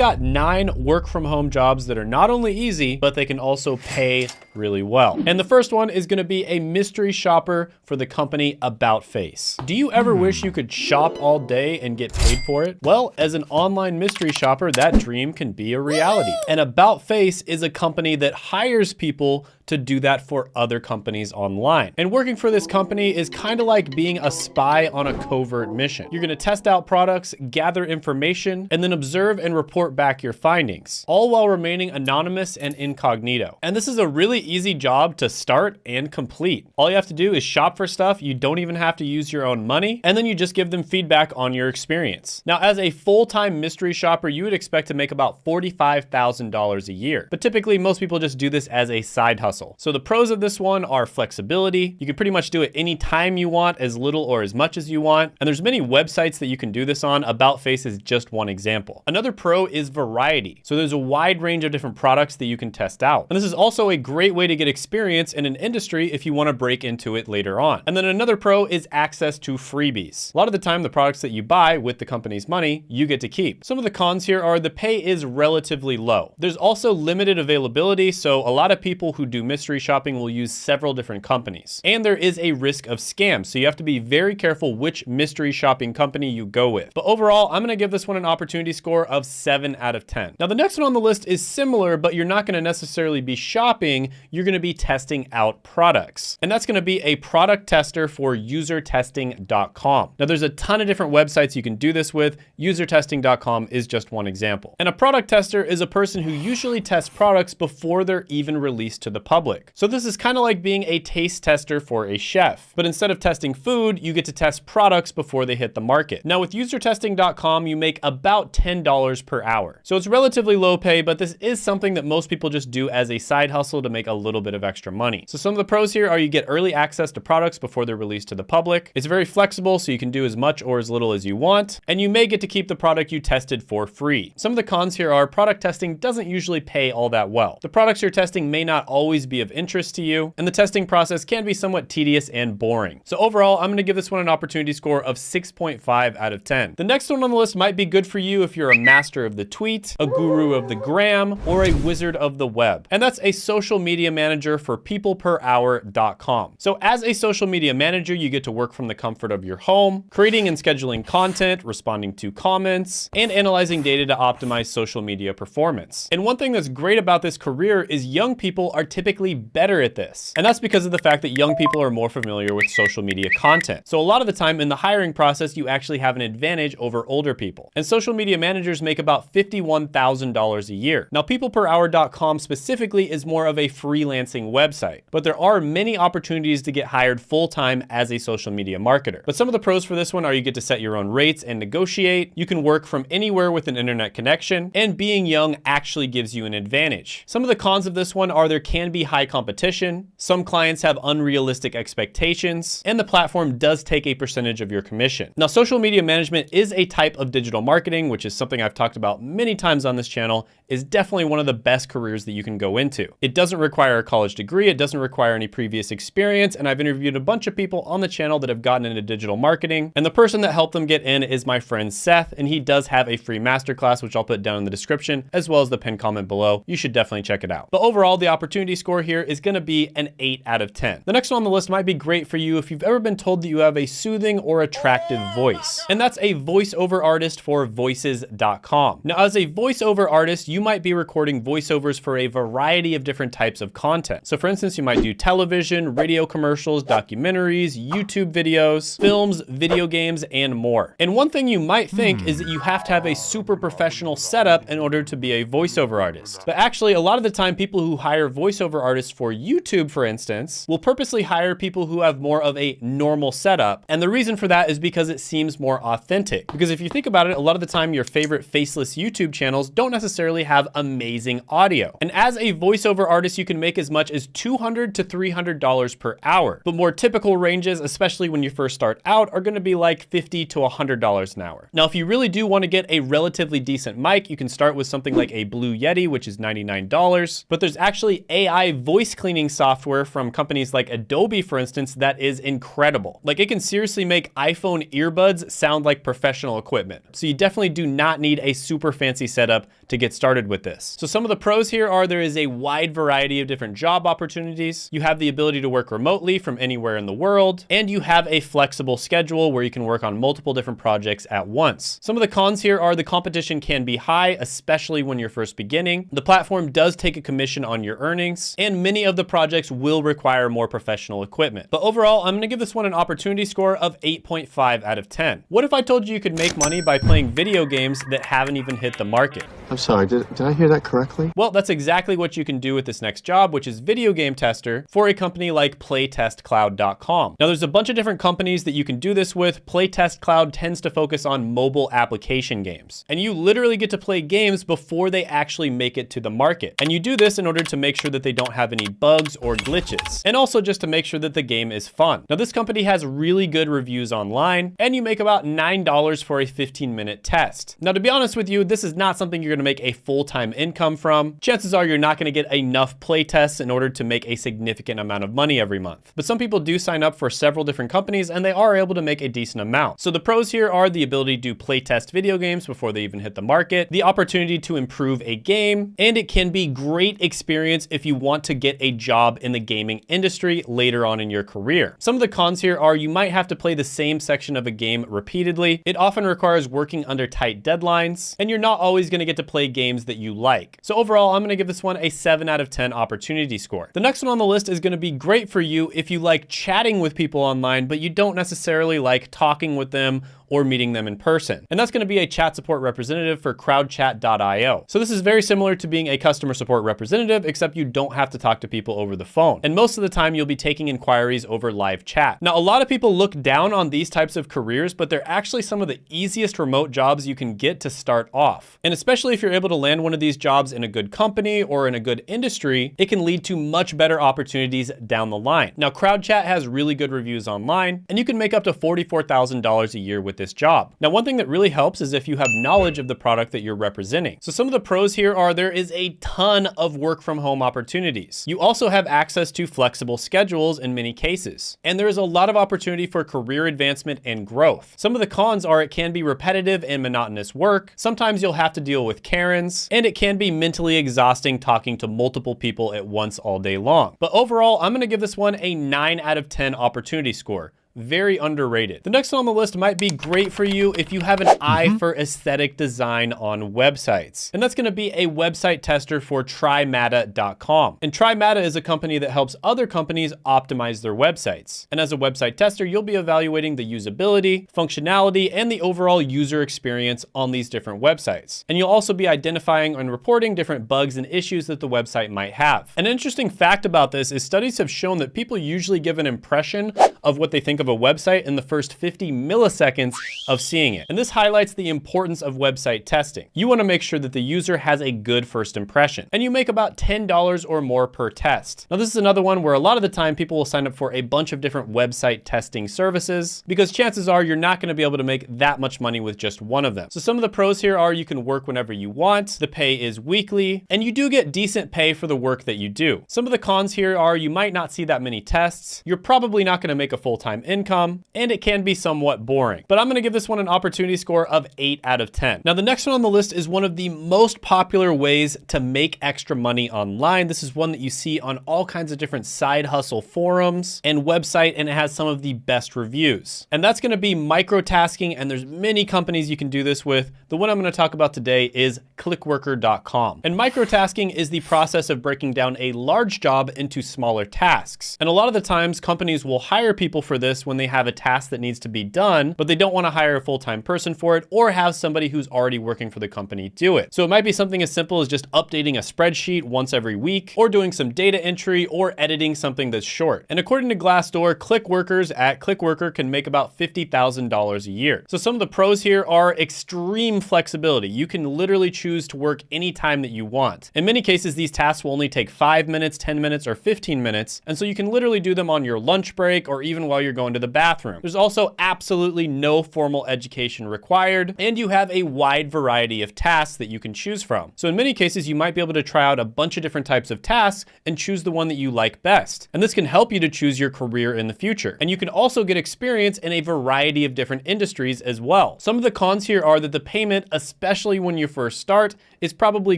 got 9 work from home jobs that are not only easy, but they can also pay really well. And the first one is gonna be a mystery shopper for the company About Face. Do you ever wish you could shop all day and get paid for it? Well, as an online mystery shopper, that dream can be a reality. And About Face is a company that hires people to do that for other companies online. And working for this company is kind of like being a spy on a covert mission. You're gonna test out products, gather information, and then observe and report back your findings, all while remaining anonymous and incognito. And this is a really easy job to start and complete. All you have to do is shop for stuff. You don't even have to use your own money, and then you just give them feedback on your experience. Now, as a full-time mystery shopper, you would expect to make about $45,000 a year. But typically, most people just do this as a side hustle. So the pros of this one are flexibility. You can pretty much do it anytime you want, as little or as much as you want. And there's many websites that you can do this on. About Face is just one example. Another pro is variety. So there's a wide range of different products that you can test out. And this is also a great way to get experience in an industry if you want to break into it later on. And then another pro is access to freebies. A lot of the time, the products that you buy with the company's money, you get to keep. Some of the cons here are the pay is relatively low. There's also limited availability. So a lot of people who do mystery shopping will use several different companies. And there is a risk of scams. So you have to be very careful which mystery shopping company you go with. But overall, I'm gonna give this one an opportunity score of 7 out of 10. Now the next one on the list is similar, but you're not gonna necessarily be shopping, you're gonna be testing out products. And that's gonna be a product tester for usertesting.com. Now there's a ton of different websites you can do this with. Usertesting.com is just one example. And a product tester is a person who usually tests products before they're even released to the public. So this is kind of like being a taste tester for a chef, but instead of testing food, you get to test products before they hit the market. Now with usertesting.com, you make about $10 per hour. So it's relatively low pay, but this is something that most people just do as a side hustle to make a little bit of extra money. So some of the pros here are you get early access to products before they're released to the public. It's very flexible, so you can do as much or as little as you want, and you may get to keep the product you tested for free. Some of the cons here are product testing doesn't usually pay all that well. The products you're testing may not always be of interest to you, and the testing process can be somewhat tedious and boring. So overall, I'm gonna give this one an opportunity score of 6.5 out of 10. The next one on the list might be good for you if you're a master of the tweet, a guru of the gram, or a wizard of the web. And that's a social media manager for peopleperhour.com. So as a social media manager, you get to work from the comfort of your home, creating and scheduling content, responding to comments, and analyzing data to optimize social media performance. And one thing that's great about this career is young people are typically better at this. And that's because of the fact that young people are more familiar with social media content. So a lot of the time in the hiring process, you actually have an advantage over older people. And social media managers make about $51,000 a year. Now, peopleperhour.com specifically is more of a freelancing website, but there are many opportunities to get hired full-time as a social media marketer. But some of the pros for this one are you get to set your own rates and negotiate. You can work from anywhere with an internet connection, and being young actually gives you an advantage. Some of the cons of this one are there can be high competition. Some clients have unrealistic expectations, and the platform does take a percentage of your commission. Now, social media management is a type of digital marketing, which is something I've talked about many times on this channel, is definitely one of the best careers that you can go into. It doesn't require a college degree. It doesn't require any previous experience. And I've interviewed a bunch of people on the channel that have gotten into digital marketing. And the person that helped them get in is my friend Seth. And he does have a free masterclass, which I'll put down in the description, as well as the pinned comment below. You should definitely check it out. But overall, the opportunity score here is going to be an 8 out of 10. The next one on the list might be great for you if you've ever been told that you have a soothing or attractive voice. And that's a voiceover artist for voices.com. Now, as a voiceover artist, you might be recording voiceovers for a variety of different types of content. So for instance, you might do television, radio commercials, documentaries, YouTube videos, films, video games, and more. And one thing you might think is that you have to have a super professional setup in order to be a voiceover artist. But actually, a lot of the time, people who hire voiceover artists for YouTube, for instance, will purposely hire people who have more of a normal setup. And the reason for that is because it seems more authentic. Because if you think about it, a lot of the time, your favorite faceless YouTube channels don't necessarily have amazing audio. And as a voiceover artist, you can make as much as $200 to $300 per hour. But more typical ranges, especially when you first start out, are going to be like $50 to $100 an hour. Now, if you really do want to get a relatively decent mic, you can start with something like a Blue Yeti, which is $99. But there's actually AI voice cleaning software from companies like Adobe, for instance, that is incredible. Like, it can seriously make iPhone earbuds sound like professional equipment. So you definitely do not need a super super fancy setup to get started with this. So some of the pros here are there is a wide variety of different job opportunities. You have the ability to work remotely from anywhere in the world, and you have a flexible schedule where you can work on multiple different projects at once. Some of the cons here are the competition can be high, especially when you're first beginning. The platform does take a commission on your earnings, and many of the projects will require more professional equipment. But overall, I'm gonna give this one an opportunity score of 8.5 out of 10. What if I told you you could make money by playing video games that haven't even hit the market? I'm sorry, did I hear that correctly? Well, that's exactly what you can do with this next job, which is video game tester for a company like playtestcloud.com. Now, there's a bunch of different companies that you can do this with. Playtest Cloud tends to focus on mobile application games, and you literally get to play games before they actually make it to the market. And you do this in order to make sure that they don't have any bugs or glitches, and also just to make sure that the game is fun. Now, this company has really good reviews online, and you make about $9 for a 15-minute test. Now, to be honest with you, this is not something you're gonna make a full-time income from. Chances are you're not gonna get enough play tests in order to make a significant amount of money every month. But some people do sign up for several different companies, and they are able to make a decent amount. So the pros here are the ability to play test video games before they even hit the market, the opportunity to improve a game, and it can be great experience if you want to get a job in the gaming industry later on in your career. Some of the cons here are you might have to play the same section of a game repeatedly. It often requires working under tight deadlines, and you're not always gonna get to play games that you like. So overall, I'm gonna give this one a 7 out of 10 opportunity score. The next one on the list is gonna be great for you if you like chatting with people online, but you don't necessarily like talking with them or meeting them in person. And that's gonna be a chat support representative for crowdchat.io. So this is very similar to being a customer support representative, except you don't have to talk to people over the phone. And most of the time you'll be taking inquiries over live chat. Now, a lot of people look down on these types of careers, but they're actually some of the easiest remote jobs you can get to start off. And especially if you're able to land one of these jobs in a good company or in a good industry, it can lead to much better opportunities down the line. Now, CrowdChat has really good reviews online, and you can make up to $44,000 a year with this job. Now, one thing that really helps is if you have knowledge of the product that you're representing. So some of the pros here are there is a ton of work from home opportunities. You also have access to flexible schedules in many cases. And there is a lot of opportunity for career advancement and growth. Some of the cons are it can be repetitive and monotonous work. Sometimes you'll have to deal with Karens, and it can be mentally exhausting talking to multiple people at once all day long. But overall, I'm gonna give this one a 9 out of 10 opportunity score. Very underrated. The next one on the list might be great for you if you have an eye for aesthetic design on websites. And that's gonna be a website tester for TryMata.com. And TryMata is a company that helps other companies optimize their websites. And as a website tester, you'll be evaluating the usability, functionality, and the overall user experience on these different websites. And you'll also be identifying and reporting different bugs and issues that the website might have. An interesting fact about this is studies have shown that people usually give an impression of what they think of a website in the first 50 milliseconds of seeing it. And this highlights the importance of website testing. You wanna make sure that the user has a good first impression, and you make about $10 or more per test. Now, this is another one where a lot of the time people will sign up for a bunch of different website testing services because chances are you're not gonna be able to make that much money with just one of them. So some of the pros here are you can work whenever you want, the pay is weekly, and you do get decent pay for the work that you do. Some of the cons here are you might not see that many tests, you're probably not gonna make a full-time income, and it can be somewhat boring. But I'm gonna give this one an opportunity score of 8 out of 10. Now, the next one on the list is one of the most popular ways to make extra money online. This is one that you see on all kinds of different side hustle forums and website, and it has some of the best reviews. And that's gonna be microtasking, and there's many companies you can do this with. The one I'm gonna talk about today is clickworker.com. And microtasking is the process of breaking down a large job into smaller tasks. And a lot of the times companies will hire people for this when they have a task that needs to be done, but they don't want to hire a full-time person for it or have somebody who's already working for the company do it. So it might be something as simple as just updating a spreadsheet once every week, or doing some data entry, or editing something that's short. And according to Glassdoor, click workers at Clickworker can make about $50,000 a year. So some of the pros here are extreme flexibility. You can literally choose to work anytime that you want. In many cases, these tasks will only take 5 minutes, 10 minutes, or 15 minutes. And so you can literally do them on your lunch break or even even while you're going to the bathroom. There's also absolutely no formal education required, and you have a wide variety of tasks that you can choose from. So in many cases, you might be able to try out a bunch of different types of tasks and choose the one that you like best. And this can help you to choose your career in the future. And you can also get experience in a variety of different industries as well. Some of the cons here are that the payment, especially when you first start, is probably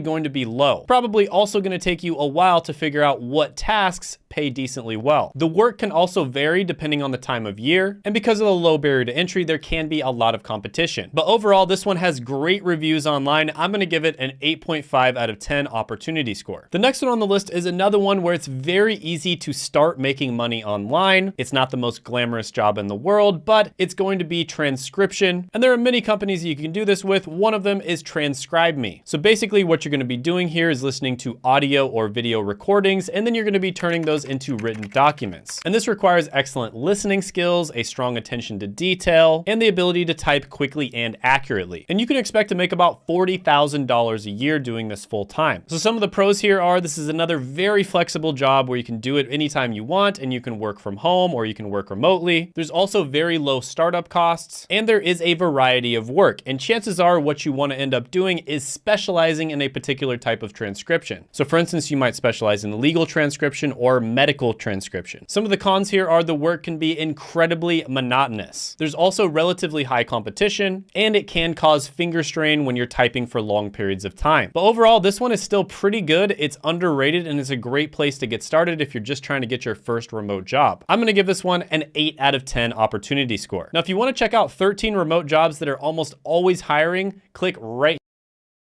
going to be low. Probably also going to take you a while to figure out what tasks pay decently well. The work can also vary depending on the time of year, and because of the low barrier to entry, there can be a lot of competition. But overall, this one has great reviews online. I'm gonna give it an 8.5 out of 10 opportunity score. The next one on the list is another one where it's very easy to start making money online. It's not the most glamorous job in the world, but it's going to be transcription. And there are many companies you can do this with. One of them is Transcribe Me. So basically what you're gonna be doing here is listening to audio or video recordings, and then you're gonna be turning those into written documents. And this requires excellent listening skills, a strong attention to detail, and the ability to type quickly and accurately. And you can expect to make about $40,000 a year doing this full time. So some of the pros here are this is another very flexible job where you can do it anytime you want, and you can work from home or you can work remotely. There's also very low startup costs, and there is a variety of work. And chances are what you want to end up doing is specializing in a particular type of transcription. So for instance, you might specialize in legal transcription or medical transcription. Some of the cons here are the work can be incredibly monotonous. There's also relatively high competition, and it can cause finger strain when you're typing for long periods of time. But overall, this one is still pretty good. It's underrated, and it's a great place to get started if you're just trying to get your first remote job. I'm gonna give this one an 8 out of 10 opportunity score. Now, if you wanna check out 13 remote jobs that are almost always hiring, click right